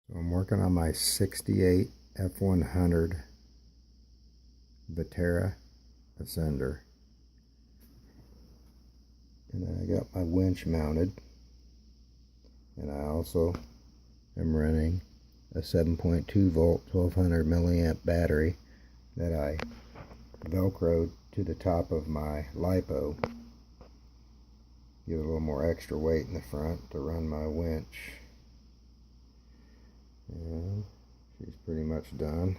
So I'm working on my 68 F-100 Vaterra Ascender. And I got my winch mounted. And I also am running a 7.2 volt 1200 milliamp battery that I velcroed to the top of my lipo. Give it a little more extra weight in the front to run my winch. And she's pretty much done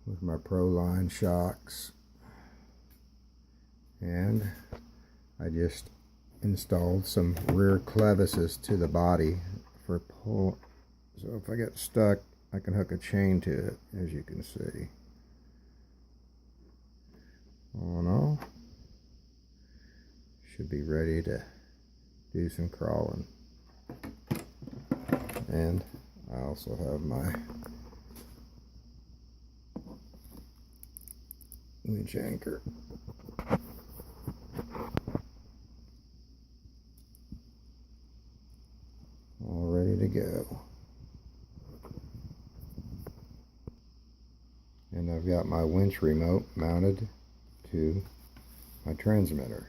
with my Proline shocks. And I just installed some rear clevises to the body for pull. So if I get stuck, I can hook a chain to it, as you can see. All in all, should be ready to do some crawling. And I also have my winch anchor. All ready to go. And I've got my winch remote mounted to my transmitter.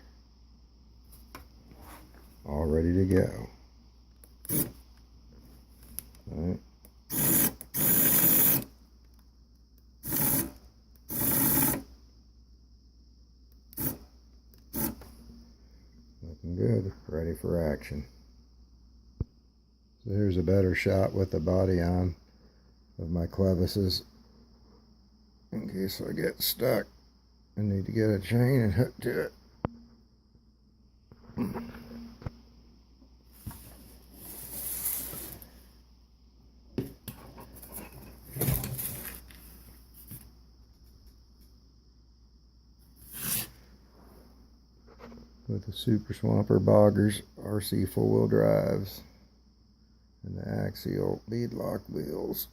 All ready to go. All right. Looking good, ready for action. So here's a better shot with the body on of my clevises in case I get stuck. I need to get a chain and hook to it. With the Super Swamper Boggers RC 4-wheel drives and the Axial Beadlock Wheels.